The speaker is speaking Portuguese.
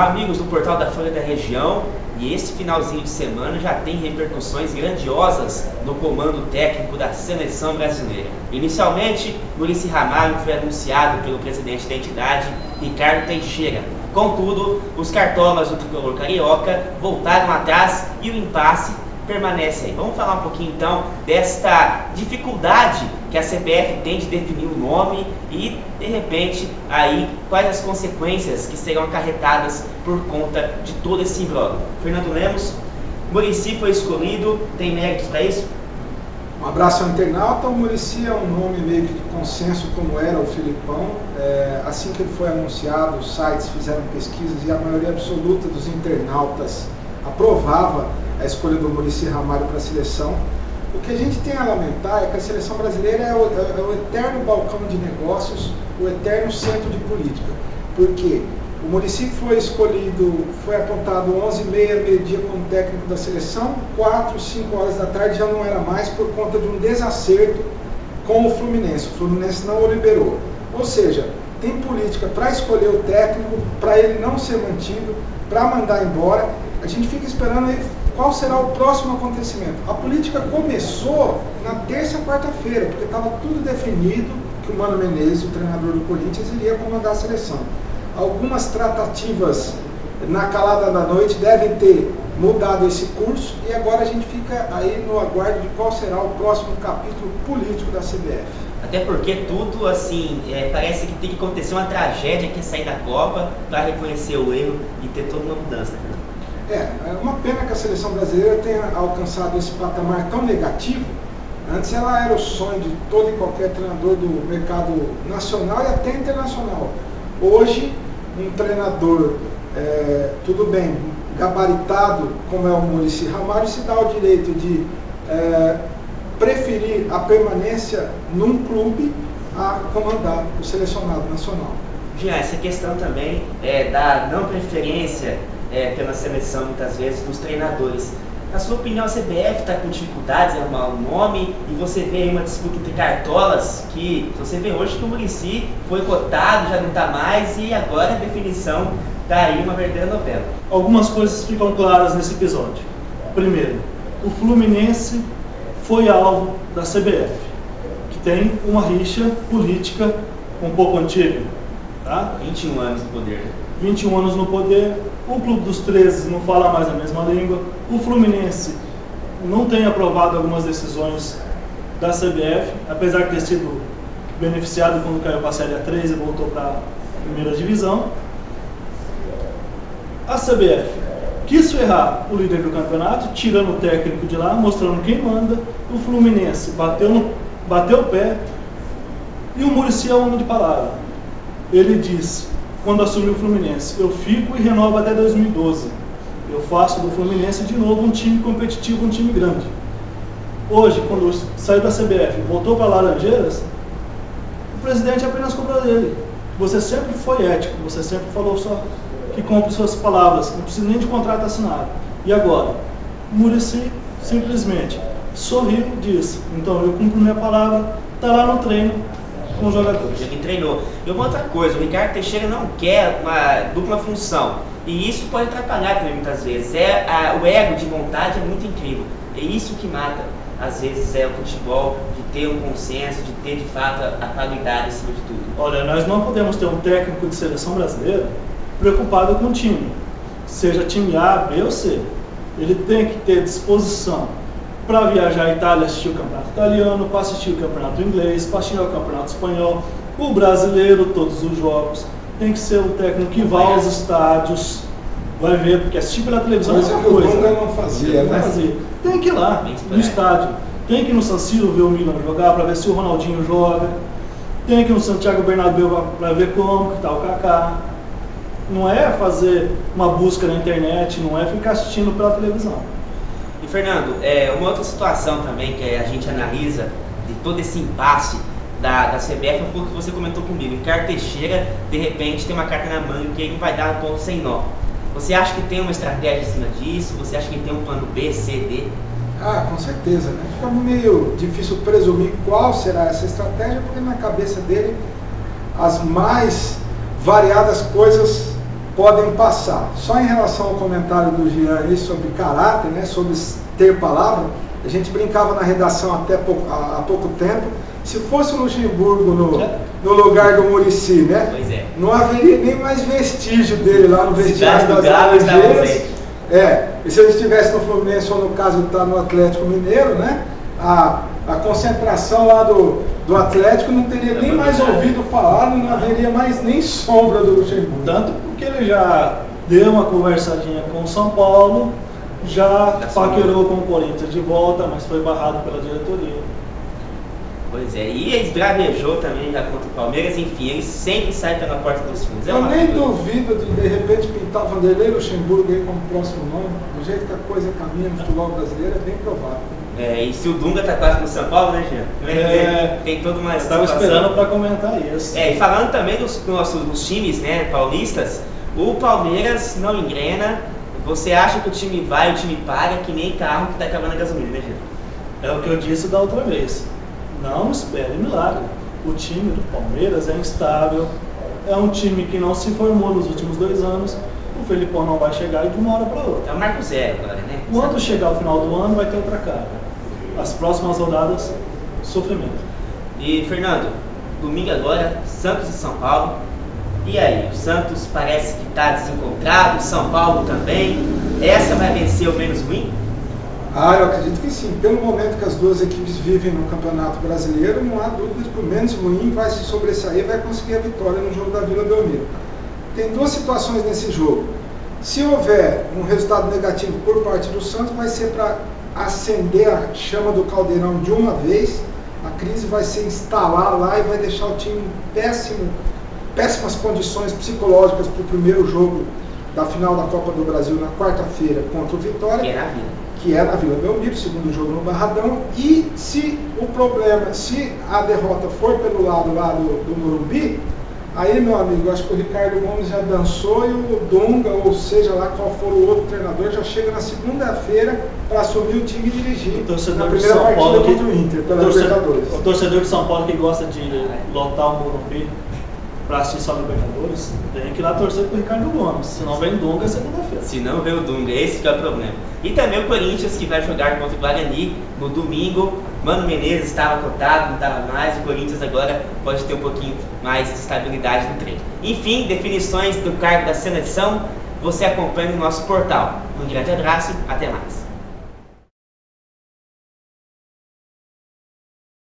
Olá, amigos do Portal da Folha da Região, e esse finalzinho de semana já tem repercussões grandiosas no comando técnico da seleção brasileira. Inicialmente, Muricy Ramalho foi anunciado pelo presidente da entidade, Ricardo Teixeira. Contudo, os cartolas do tricolor carioca voltaram atrás e o impasse permanece aí. Vamos falar um pouquinho então desta dificuldade que a CBF tem de definir o nome e, de repente, aí quais as consequências que serão acarretadas por conta de todo esse imbróglio. Fernando Lemos, Muricy foi escolhido, tem méritos para isso? Um abraço ao internauta. O Muricy é um nome meio que de consenso, como era o Filipão. Assim que ele foi anunciado, os sites fizeram pesquisas e a maioria absoluta dos internautas aprovava a escolha do Muricy Ramalho para a seleção. O que a gente tem a lamentar é que a seleção brasileira é o eterno balcão de negócios, o eterno centro de política. Porque o Muricy foi escolhido, foi apontado 11h30, meio-dia como técnico da seleção, 4, 5 horas da tarde já não era mais por conta de um desacerto com o Fluminense. O Fluminense não o liberou. Ou seja, tem política para escolher o técnico, para ele não ser mantido, para mandar embora. A gente fica esperando aí qual será o próximo acontecimento. A política começou na terça e quarta-feira, porque estava tudo definido que o Mano Menezes, o treinador do Corinthians, iria comandar a seleção. Algumas tratativas na calada da noite devem ter mudado esse curso e agora a gente fica aí no aguardo de qual será o próximo capítulo político da CBF. Até porque tudo, assim, parece que tem que acontecer uma tragédia que é sair da Copa para reconhecer o erro e ter toda uma mudança. É uma pena que a seleção brasileira tenha alcançado esse patamar tão negativo. Antes ela era o sonho de todo e qualquer treinador do mercado nacional e até internacional. Hoje, um treinador, tudo bem, gabaritado, como é o Muricy Ramalho, se dá o direito de preferir a permanência num clube a comandar o selecionado nacional. Jean, essa questão também da não preferência pela seleção, muitas vezes, dos treinadores. Na sua opinião, a CBF está com dificuldades em arrumar um nome e você vê aí uma disputa entre cartolas que você vê hoje que o Muricy foi cotado, já não está mais e agora a definição está aí uma verdadeira novela. Algumas coisas ficam claras nesse episódio. Primeiro, o Fluminense foi alvo da CBF, que tem uma rixa política um pouco antiga. Tá? 21 anos no poder. 21 anos no poder, o Clube dos 13 não fala mais a mesma língua, o Fluminense não tem aprovado algumas decisões da CBF, apesar de ter sido beneficiado quando caiu para a Série A3 e voltou para a primeira divisão. A CBF quis ferrar o líder do campeonato, tirando o técnico de lá, mostrando quem manda. O Fluminense bateu o pé e o Muricy é um homem de palavra. Ele disse, quando assumiu o Fluminense, eu fico e renovo até 2012. Eu faço do Fluminense de novo um time competitivo, um time grande. Hoje, quando saiu da CBF e voltou para Laranjeiras, o presidente apenas cobrou dele. Você sempre foi ético, você sempre falou só que cumpre suas palavras, não precisa nem de contrato assinado. E agora? O Muricy simplesmente sorriu e disse, então eu cumpro minha palavra, está lá no treino com os jogadores. Ele treinou. E uma outra coisa, o Ricardo Teixeira não quer uma dupla função. E isso pode atrapalhar também muitas vezes. O ego de vontade é muito incrível. É isso que mata, às vezes, o futebol, de ter um consenso, de ter de fato a qualidade acima de tudo. Olha, nós não podemos ter um técnico de seleção brasileira preocupado com o time. Seja time A, B ou C. Ele tem que ter disposição para viajar à Itália, assistir o campeonato italiano, para assistir o campeonato inglês, para assistir o campeonato espanhol, o brasileiro, todos os jogos. Tem que ser um técnico que vá aos estádios, vai ver, porque assistir pela televisão é uma coisa. O Dunga não fazia, né? Tem que ir lá, no estádio. Tem que ir no San Siro ver o Milan jogar, para ver se o Ronaldinho joga. Tem que ir no Santiago Bernabéu para ver como que está o Kaká. Não é fazer uma busca na internet, não é ficar assistindo pela televisão. E Fernando, uma outra situação também que a gente analisa de todo esse impasse da CBF é um pouco que você comentou comigo. Ricardo Teixeira, de repente, tem uma carta na manga que ele vai dar um ponto sem nó. Você acha que tem uma estratégia em cima disso? Você acha que tem um plano B, C, D? Com certeza, né? Fica meio difícil presumir qual será essa estratégia, porque na cabeça dele as mais variadas coisas podem passar. Só em relação ao comentário do Jean aí sobre caráter, né, sobre ter palavra, a gente brincava na redação até há pouco tempo, se fosse o Luxemburgo no lugar do Muricy, né? Pois é. Não haveria nem mais vestígio dele lá no vestiário das Laranjeiras. E se ele estivesse no Fluminense ou no caso está no Atlético Mineiro, né? A concentração lá do Atlético não teria nem mais ouvido falar, não haveria mais nem sombra do Luxemburgo. Tanto porque ele já deu uma conversadinha com o São Paulo, já paquerou com o Corinthians de volta, mas foi barrado pela diretoria. Pois é, e esbravejou também já contra o Palmeiras, enfim, ele sempre sai pela porta dos fundos. Eu nem duvido de repente pintar Vanderlei Luxemburgo aí como próximo nome, do jeito que a coisa caminha no futebol brasileiro, é bem provável. E se o Dunga tá quase no São Paulo, né, Jean? Tem toda uma situação. Estava esperando para comentar isso. E falando também dos times, né, paulistas, o Palmeiras não engrena. Você acha que o time vai, o time para, que nem carro que tá acabando a gasolina, né, Jean? É o que eu disse da outra vez. Não espere milagre. O time do Palmeiras é instável, é um time que não se formou nos últimos 2 anos. O Felipão não vai chegar de uma hora para outra. É o Marco Zero agora, né? Quando chegar o final do ano, vai ter outra cara. As próximas rodadas, sofrimento. E Fernando, domingo agora, Santos e São Paulo. E aí, o Santos parece que está desencontrado, o São Paulo também. Essa vai vencer o menos ruim? Eu acredito que sim. Pelo momento que as duas equipes vivem no Campeonato Brasileiro, não há dúvida de que o menos ruim vai se sobressair e vai conseguir a vitória no jogo da Vila Belmiro. Tem 2 situações nesse jogo. Se houver um resultado negativo por parte do Santos, vai ser para acender a chama do caldeirão de uma vez. A crise vai se instalar lá e vai deixar o time em péssimas condições psicológicas para o primeiro jogo da final da Copa do Brasil na quarta-feira contra o Vitória. Que é na Vila Belmiro, segundo jogo no Barradão. E se a derrota for pelo lado lá do Morumbi, aí, meu amigo, acho que o Ricardo Gomes já dançou e o Dunga, ou seja lá qual for o outro treinador, já chega na segunda-feira para assumir o time e dirigir na primeira partida contra o Inter, pela Libertadores. O torcedor de São Paulo que gosta de lotar o Morumbi para assistir só Libertadores, tem que ir lá torcer pro Ricardo Gomes, senão vem Dunga segunda-feira. Se não vem o Dunga, esse que é o problema. E também o Corinthians, que vai jogar contra o Guarani no domingo. Mano Menezes estava cotado, não estava mais. O Corinthians agora pode ter um pouquinho mais de estabilidade no treino. Enfim, definições do cargo da seleção você acompanha no nosso portal. Um grande abraço, até mais.